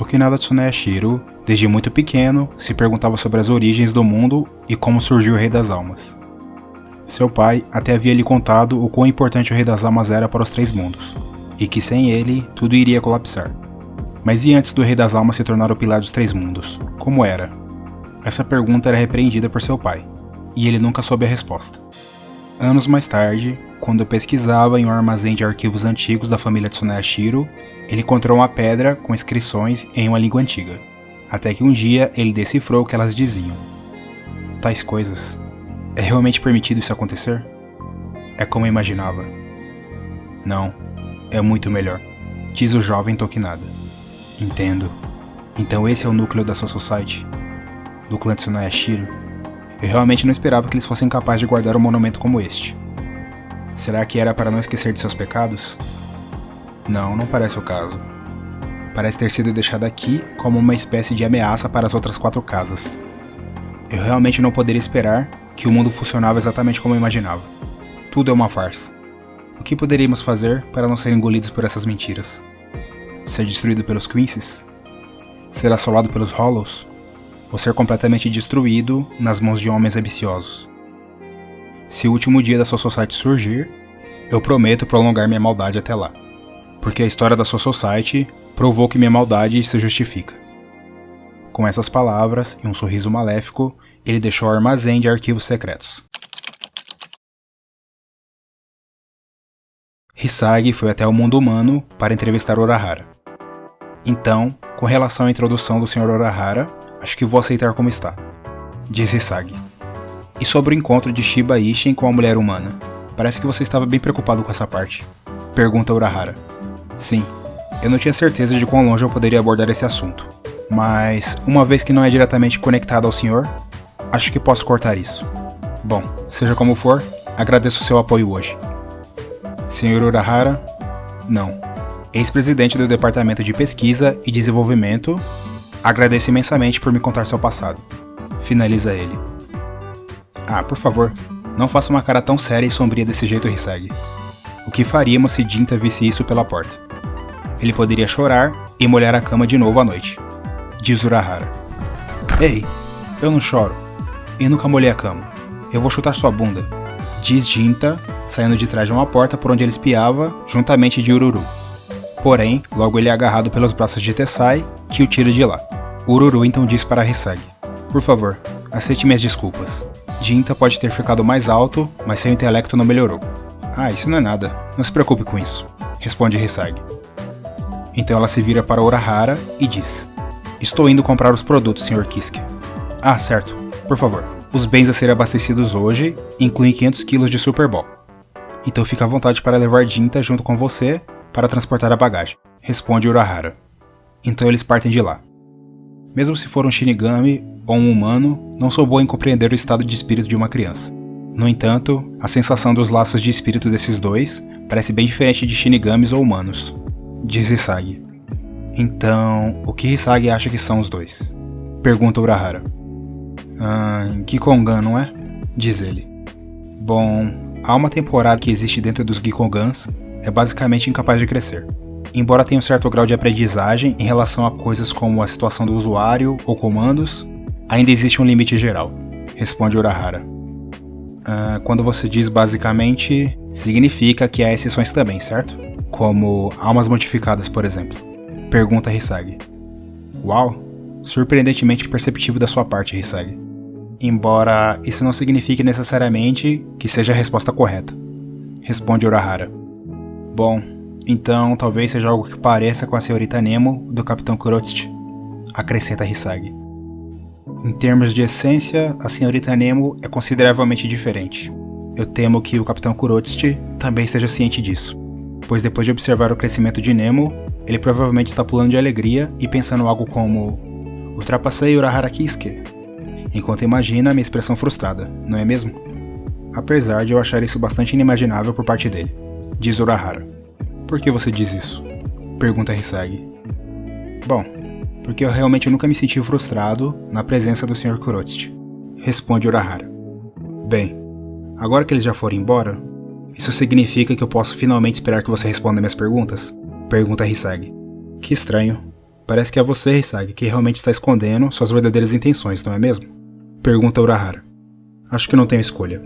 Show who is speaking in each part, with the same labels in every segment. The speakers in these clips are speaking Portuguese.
Speaker 1: Tokinada Tsuneyashiro, desde muito pequeno, se perguntava sobre as origens do mundo e como surgiu o Rei das Almas. Seu pai até havia lhe contado o quão importante o Rei das Almas era para os três mundos, e que sem ele, tudo iria colapsar. Mas e antes do Rei das Almas se tornar o pilar dos três mundos? Como era? Essa pergunta era repreendida por seu pai, e ele nunca soube a resposta. Anos mais tarde, quando pesquisava em um armazém de arquivos antigos da família Tsuneyashiro, ele encontrou uma pedra com inscrições em uma língua antiga, até que um dia ele decifrou o que elas diziam. Tais coisas. É realmente permitido isso acontecer? É como eu imaginava. Não, é muito melhor, diz o jovem Tokinada. Entendo. Então esse é o núcleo da Soul Society? Do clã Tsuneyashiro? Eu realmente não esperava que eles fossem capazes de guardar um monumento como este. Será que era para não esquecer de seus pecados? Não, não parece o caso. Parece ter sido deixado aqui como uma espécie de ameaça para as outras 4 casas. Eu realmente não poderia esperar que o mundo funcionava exatamente como eu imaginava. Tudo é uma farsa. O que poderíamos fazer para não ser engolidos por essas mentiras? Ser destruído pelos Quincy's? Ser assolado pelos Hollows? Ou ser completamente destruído nas mãos de homens ambiciosos? Se o último dia da Soul Society surgir, eu prometo prolongar minha maldade até lá. Porque a história da Soul Society provou que minha maldade se justifica. Com essas palavras e um sorriso maléfico, ele deixou o armazém de arquivos secretos. Hisagi foi até o mundo humano para entrevistar Urahara. Então, com relação à introdução do Sr. Urahara, acho que vou aceitar como está, diz Hisagi. E sobre o encontro de Shiba Ishin com a mulher humana? Parece que você estava bem preocupado com essa parte, pergunta Urahara. Sim, eu não tinha certeza de quão longe eu poderia abordar esse assunto, mas uma vez que não é diretamente conectado ao senhor, acho que posso cortar isso. Bom, seja como for, agradeço o seu apoio hoje. Sr. Urahara? Não. Ex-presidente do Departamento de Pesquisa e Desenvolvimento, agradeço imensamente por me contar seu passado. Finaliza ele. Ah, por favor, não faça uma cara tão séria e sombria desse jeito, Hisagi. O que faríamos se Jinta visse isso pela porta? Ele poderia chorar e molhar a cama de novo à noite, diz Urahara. Ei, eu não choro. E nunca molhei a cama. Eu vou chutar sua bunda, diz Jinta, saindo de trás de uma porta por onde ele espiava, juntamente de Ururu. Porém, logo ele é agarrado pelos braços de Tessai, que o tira de lá. Ururu então diz para Hisagi: Por favor, aceite minhas desculpas. Jinta pode ter ficado mais alto, mas seu intelecto não melhorou. Ah, isso não é nada. Não se preocupe com isso, responde Hisagi. Então ela se vira para Urahara e diz: Estou indo comprar os produtos, Sr. Kisuke. Ah, certo. Por favor. Os bens a serem abastecidos hoje incluem 500 kg de Super Ball. Então fica à vontade para levar Jinta junto com você para transportar a bagagem, responde Urahara. Então eles partem de lá. Mesmo se for um Shinigami ou um humano, não sou bom em compreender o estado de espírito de uma criança. No entanto, a sensação dos laços de espírito desses dois parece bem diferente de Shinigamis ou humanos, diz Hisagi. Então, o que Hisagi acha que são os dois? Pergunta Urahara. Gikongan, não é? Diz ele. Bom, a alma temporária que existe dentro dos Gikongans é basicamente incapaz de crescer. Embora tenha um certo grau de aprendizagem em relação a coisas como a situação do usuário ou comandos, ainda existe um limite geral, responde Urahara. Quando você diz basicamente, significa que há exceções também, certo? Como almas modificadas, por exemplo. Pergunta Hisagi. Uau, surpreendentemente perceptivo da sua parte, Hisagi. Embora isso não signifique necessariamente que seja a resposta correta, responde Urahara. Bom, então talvez seja algo que pareça com a senhorita Nemo do Capitão Kurotsuchi, acrescenta Hisagi. Em termos de essência, a senhorita Nemo é consideravelmente diferente. Eu temo que o Capitão Kurotsuchi também esteja ciente disso, pois depois de observar o crescimento de Nemo, ele provavelmente está pulando de alegria e pensando algo como: ultrapassei Urahara Kisuke, enquanto imagina minha expressão frustrada, não é mesmo? Apesar de eu achar isso bastante inimaginável por parte dele, diz Urahara. Por que você diz isso? Pergunta Hisagi. Bom, porque eu realmente nunca me senti frustrado na presença do Sr. Kurotsuchi, responde Urahara. Bem, agora que eles já foram embora, isso significa que eu posso finalmente esperar que você responda minhas perguntas? Pergunta Hisagi. Que estranho. Parece que é você, Hisagi, que realmente está escondendo suas verdadeiras intenções, não é mesmo? Pergunta Urahara. Acho que não tenho escolha.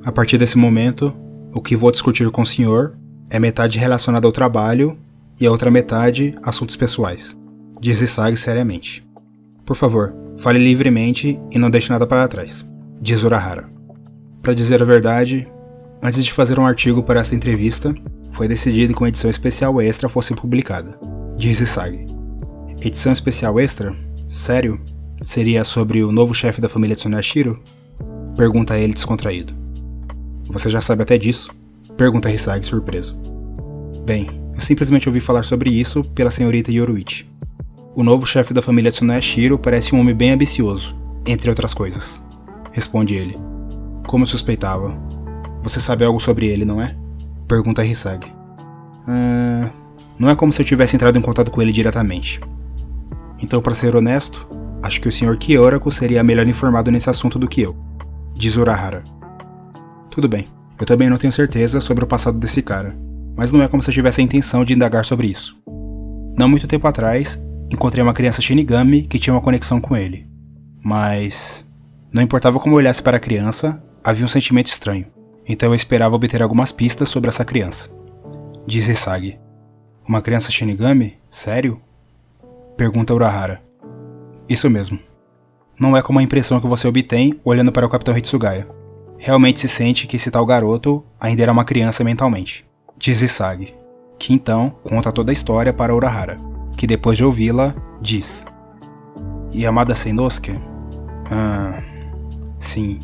Speaker 1: A partir desse momento, o que vou discutir com o senhor é metade relacionada ao trabalho e a outra metade assuntos pessoais, diz Hisagi seriamente. Por favor, fale livremente e não deixe nada para trás, diz Urahara. Para dizer a verdade, antes de fazer um artigo para esta entrevista, foi decidido que uma edição especial extra fosse publicada, diz Hisagi. Edição especial extra? Sério? Seria sobre o novo chefe da família Tsuneshiro? Pergunta ele descontraído. Você já sabe até disso? Pergunta Hisagi surpreso. Bem, eu simplesmente ouvi falar sobre isso pela senhorita Yoruichi. O novo chefe da família Tsuneshiro parece um homem bem ambicioso, entre outras coisas. Responde ele. Como eu suspeitava. Você sabe algo sobre ele, não é? Pergunta Hisagi. Não é como se eu tivesse entrado em contato com ele diretamente. Então, para ser honesto, acho que o Sr. Kyorako seria melhor informado nesse assunto do que eu, diz Urahara. Tudo bem, eu também não tenho certeza sobre o passado desse cara, mas não é como se eu tivesse a intenção de indagar sobre isso. Não muito tempo atrás, encontrei uma criança Shinigami que tinha uma conexão com ele. Mas não importava como eu olhasse para a criança, havia um sentimento estranho. Então eu esperava obter algumas pistas sobre essa criança. Diz Hisagi. Uma criança Shinigami? Sério? Pergunta Urahara. Isso mesmo. Não é como a impressão que você obtém olhando para o Capitão Hitsugaya. Realmente se sente que esse tal garoto ainda era uma criança mentalmente. Diz Hisagi, que então conta toda a história para Urahara, que depois de ouvi-la, diz. Yamada Seinosuke? Sim,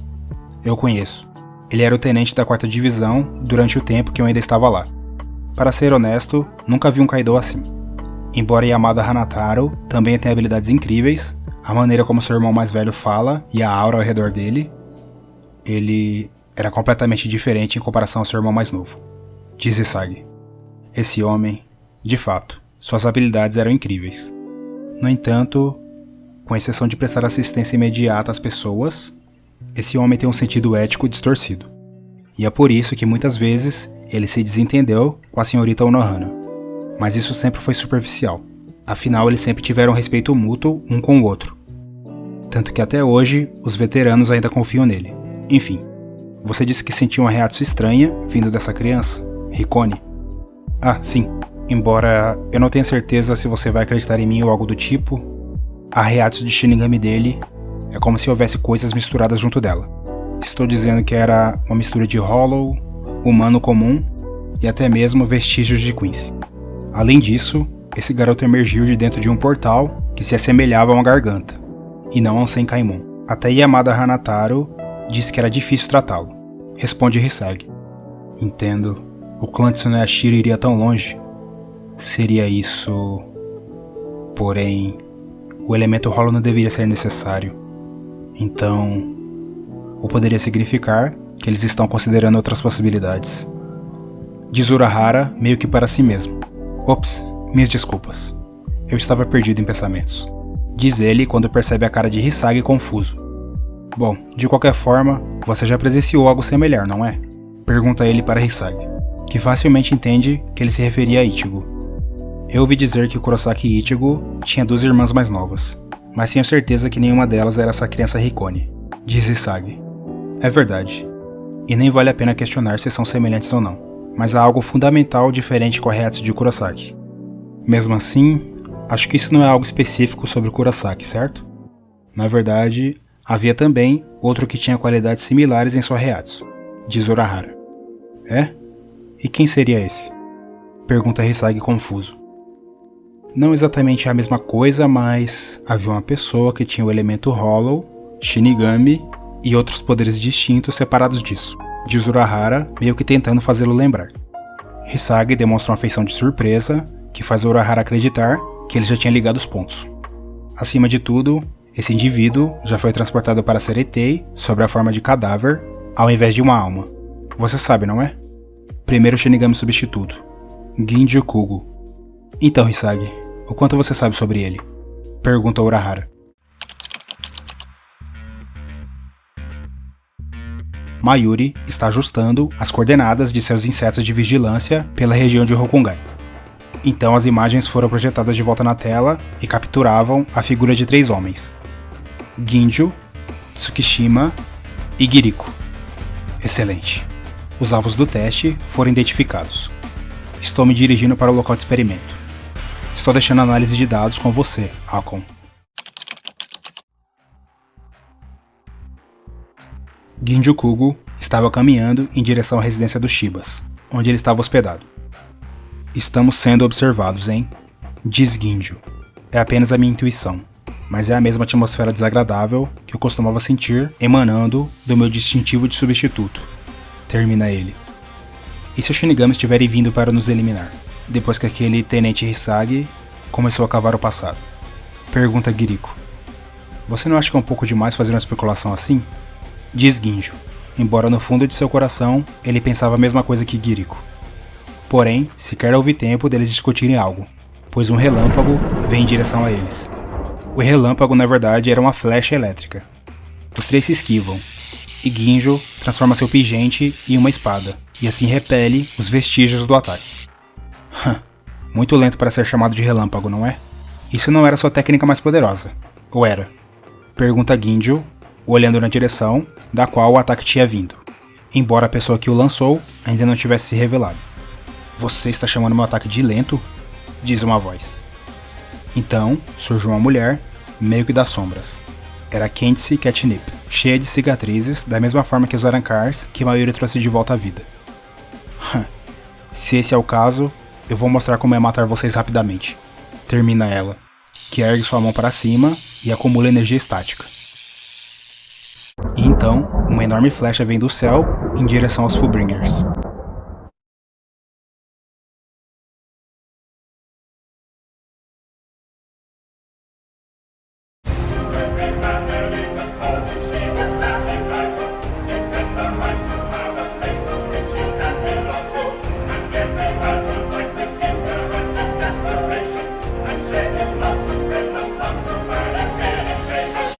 Speaker 1: eu conheço. Ele era o tenente da 4ª divisão durante o tempo que eu ainda estava lá. Para ser honesto, nunca vi um Kaido assim. Embora Yamada Hanataro também tenha habilidades incríveis, a maneira como seu irmão mais velho fala e a aura ao redor dele, ele era completamente diferente em comparação ao seu irmão mais novo. Diz Hisagi. Esse homem, de fato, suas habilidades eram incríveis. No entanto, com exceção de prestar assistência imediata às pessoas, esse homem tem um sentido ético distorcido. E é por isso que muitas vezes ele se desentendeu com a senhorita Onohana. Mas isso sempre foi superficial. Afinal, eles sempre tiveram respeito mútuo um com o outro. Tanto que até hoje, os veteranos ainda confiam nele. Enfim, você disse que sentiu uma reação estranha vindo dessa criança, Hikone. Ah, sim. Embora eu não tenha certeza se você vai acreditar em mim ou algo do tipo, a reação de Shinigami dele é como se houvesse coisas misturadas junto dela. Estou dizendo que era uma mistura de Hollow, humano comum e até mesmo vestígios de Quincy. Além disso, esse garoto emergiu de dentro de um portal que se assemelhava a uma garganta, e não a um Senkaimon. Até Yamada Hanataro disse que era difícil tratá-lo. Responde Hisagi. Entendo. O clã Tsuneshiro iria tão longe? Seria isso... Porém, o elemento Hollow não deveria ser necessário. Então... Ou poderia significar que eles estão considerando outras possibilidades. Diz Urahara meio que para si mesmo. Ops, minhas desculpas. Eu estava perdido em pensamentos. Diz ele quando percebe a cara de Hisagi confuso. Bom, de qualquer forma, você já presenciou algo semelhante, não é? Pergunta ele para Hisagi, que facilmente entende que ele se referia a Ichigo. Eu ouvi dizer que Kurosaki Ichigo tinha 2 irmãs mais novas, mas tenho certeza que nenhuma delas era essa criança Hikone. Diz Hisagi. É verdade. E nem vale a pena questionar se são semelhantes ou não. Mas há algo fundamental diferente com a reação de Kurosaki. Mesmo assim, acho que isso não é algo específico sobre Kurosaki, certo? Na verdade, havia também outro que tinha qualidades similares em sua reação, diz Urahara. É? E quem seria esse? Pergunta Hisagi confuso. Não exatamente a mesma coisa, mas havia uma pessoa que tinha o elemento Hollow, Shinigami e outros poderes distintos separados disso. Diz Urahara, meio que tentando fazê-lo lembrar. Hisagi demonstra uma feição de surpresa, que faz Urahara acreditar que ele já tinha ligado os pontos. Acima de tudo, esse indivíduo já foi transportado para Seretei sob a forma de cadáver, ao invés de uma alma. Você sabe, não é? Primeiro Shinigami substituto, Ginju Kugo. Então, Hisagi, o quanto você sabe sobre ele? Pergunta Urahara. Mayuri está ajustando as coordenadas de seus insetos de vigilância pela região de Rokungai. Então as imagens foram projetadas de volta na tela e capturavam a figura de 3 homens: Ginjo, Tsukishima e Giriko. Excelente. Os alvos do teste foram identificados. Estou me dirigindo para o local de experimento. Estou deixando a análise de dados com você, Akon. Ginjo Kugo estava caminhando em direção à residência dos Shibas, onde ele estava hospedado. Estamos sendo observados, hein? Diz Ginjo. É apenas a minha intuição, mas é a mesma atmosfera desagradável que eu costumava sentir emanando do meu distintivo de substituto. Termina ele. E se os Shinigamis estiverem vindo para nos eliminar, depois que aquele Tenente Hisagi começou a cavar o passado? Pergunta Giriko. Você não acha que é um pouco demais fazer uma especulação assim? Diz Ginjo, embora no fundo de seu coração ele pensava a mesma coisa que Giriko. Porém, sequer houve tempo deles discutirem algo, pois um relâmpago veio em direção a eles. O relâmpago, na verdade, era uma flecha elétrica. Os 3 se esquivam, e Ginjo transforma seu pingente em uma espada, e assim repele os vestígios do ataque. Muito lento para ser chamado de relâmpago, não é? Isso não era sua técnica mais poderosa, ou era? Pergunta Ginjo, olhando na direção da qual o ataque tinha vindo, embora a pessoa que o lançou ainda não tivesse se revelado. Você está chamando meu ataque de lento? Diz uma voz. Então, surgiu uma mulher, meio que das sombras. Era Kenshi Catnip, cheia de cicatrizes, da mesma forma que os arancars que Mayuri trouxe de volta à vida. Se esse é o caso, eu vou mostrar como é matar vocês rapidamente. Termina ela, que ergue sua mão para cima e acumula energia estática. E então, uma enorme flecha vem do céu em direção aos Fullbringers.